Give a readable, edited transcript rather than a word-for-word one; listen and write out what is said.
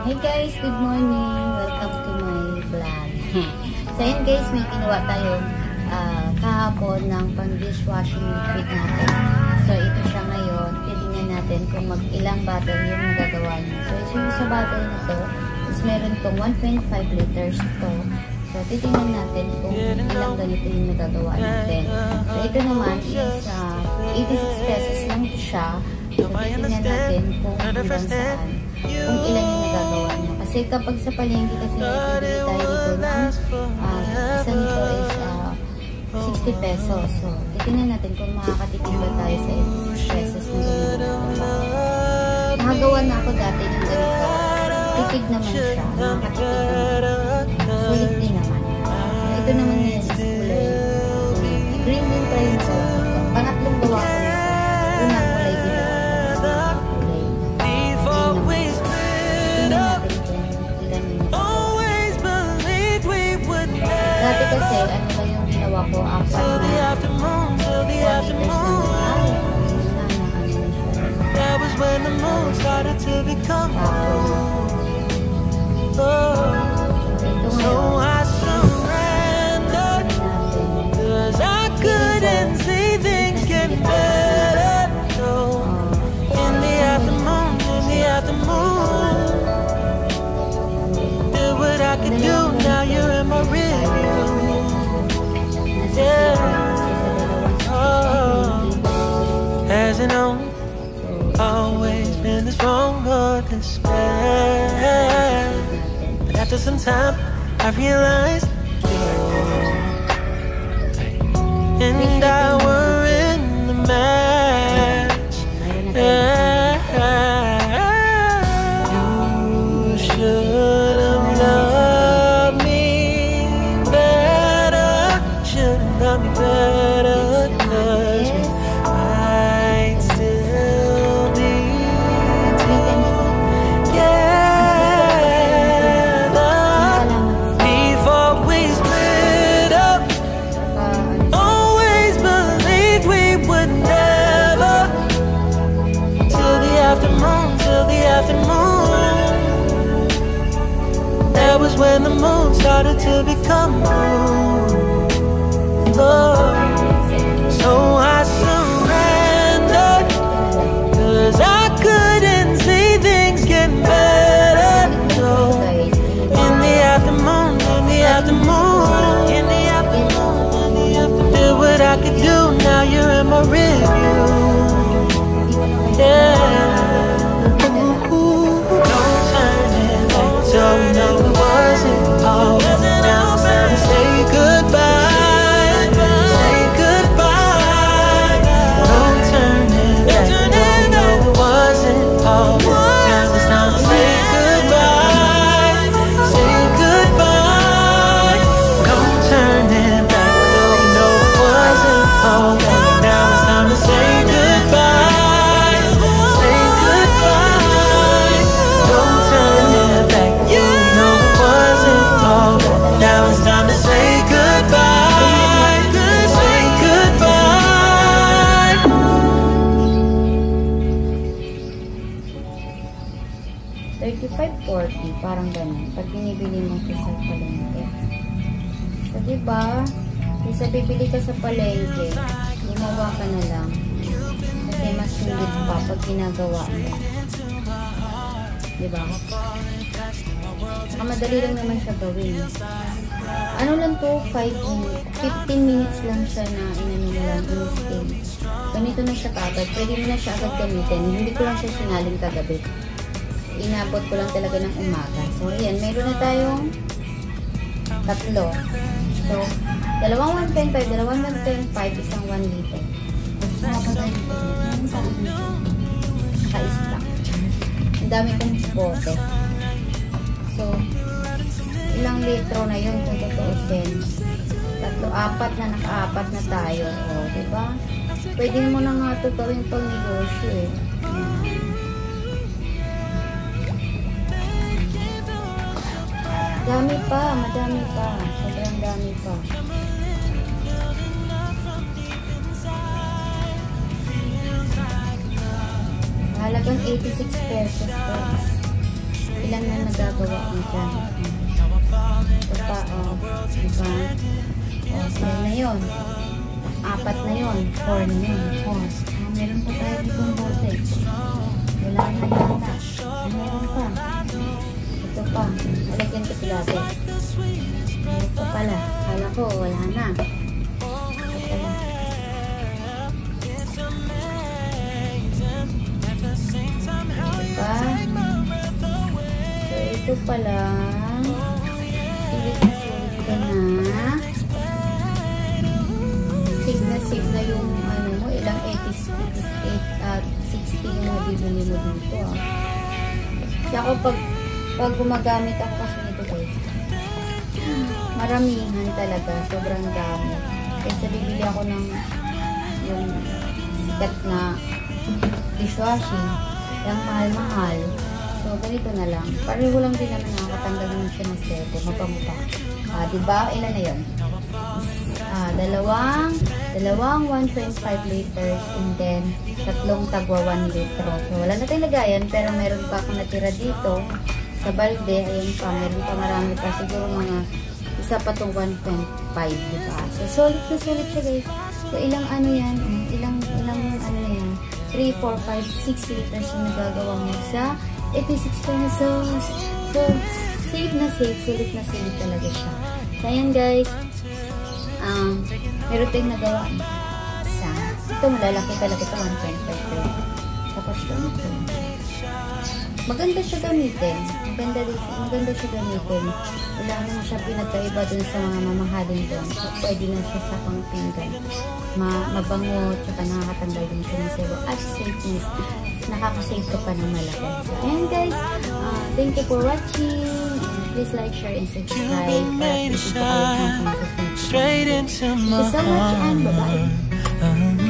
Hi guys, good morning. Welcome to my vlog. So yun guys, may ginawa tayo kahapon ng pang dishwashing liquid natin. So ito siya ngayon. Titingnan natin kung ilang bottle yung magagawa niya. So yung sa bottle na to, is meron tong 1.5 liters to. So titingnan natin kung ilang ganito yung magagawa natin. So ito naman is 86 pesos lang siya. So titingnan natin kung hanggang saan, kung ilan yung nagagawa niya. Kasi kapag sa palengke kasi nagbibili tayo dito ng isa nito is 60 pesos. So titingnan natin kung makakatipid ba tayo sa 86 pesos na ganito. Nakagawa na ako dati ng ganito. Tipid naman siya. Nakakatipid naman. Sulit din naman. So ito naman ngayon is kulay green din pa yung gawa ko. Pangatlong gawa ko nito. Unang kulay din ako. Dati kasi, ano ba yung ginawa ko? Apat na liters na That was when the moon started to become So I surrendered, 'cause I couldn't see things getting better. So in the afternoon, did what I could do, now you're in my rear view. Yeah. Hasn't always been this wrong or despair. But after some time, I realized and I were in the match. You should have loved me better. Should have loved me better. 'Cause I'd still be together before we split up. Always believed we would never. Till the afternoon, that was when the moon started to become moon. So I surrendered, 'cause I couldn't see things getting better. So in the afternoon, did what I could do, now you're in my rear view. Yeah. Don't turn it back, don't know it wasn't all. Now it's time to say goodbye. Say goodbye. Don't turn it back, don't know it wasn't all. Now it's time to say goodbye. Say goodbye. Don't turn it back, don't know it wasn't all. Now it's time to say goodbye. Say goodbye. Don't turn it back, you know it wasn't all. Now it's time to say goodbye. Say goodbye. 35-40, parang ganun. Pag binibili mo ito sa palengke. So, diba? Isa bibili ka sa palengke, gumawa ka na lang. Kasi mas sulit pa pag ginagawa mo. Diba? Saka madali lang naman siya gawin. Ano lang to? 15 minutes lang siya na inano mo lang, in-steam. Ganito na siya kagad. Pwede mo na siya agad gamitin. Hindi ko lang siya sinaling kagabi. Inabot ko lang talaga ng umaga. So, ayan. Meron na tayong tatlo. So, dalawang 1.5, dalawang 1.5, isang 1 liter. Naka-stock. Ang dami kong bote. So, ilang litro na yun kung tutuusin. Apat na, naka-apat na tayo. O, diba? Pwede mo na nga ito gawin pang negosyo eh. Dami pa, madami pa. Sobrang dami pa. Halagang 86 pesos. ilan na nagagawa mo dyan. Ito pa, diba? Ilan na yun? 4 na yun. 4 na yun. Meron pa tayo ditong bote. Wala na yata. Meron pa. Ito pa. Alagyan ko sila natin. Ito pala. Kala ko, wala na. Ito pala. So, ito pala. Sulit ka na. Save na yung ano mo. Ilang 60 yung mabibili mo dito. Kasi ako pag gumagamit ako kasi nito guys, maramihan talaga. Sobrang dami. Kasi bibili ako ng yung sikat na dishwashing. Yung mahal-mahal. So, ganito na lang. Pareho lang din naman nakakatanggal naman siya ng sebo. Mapamupa. Diba? Ilan na yun? Dalawang 1.5 liters and then tatlong tagwa 1 litro. So, wala na tayong lagayan pero meron pa akong natira dito sa balde. Ayun pa. Meron pa marami pa. Siguro mga isa pa itong 1.5. Diba? So, solid na solid siya guys. So, ilang ano yan? Ilang ano na yan? 3, 4, 5, 6 liters yung nagagawa mo sa 86 pesos. So, safe na safe. Sulit na sulit talaga siya. So, ayan guys. Meron tayong nagawa sa ito, malalaki talaga ito, 1.5. Tapos ito. Maganda siya gamitin. Maganda siya gamitin. Wala naman siya pinagkaiba dun sa mga mamahalin doon. So, pwede na siya sa pangpinggan. Mabango, tsaka nakakatanggal din siya ng sebo. At safeness. Nakakasave ka pa ng malaki. So, ayan guys. Thank you for watching. Please like, share, and subscribe. Para straight into my heart. Thank you so much and bye-bye.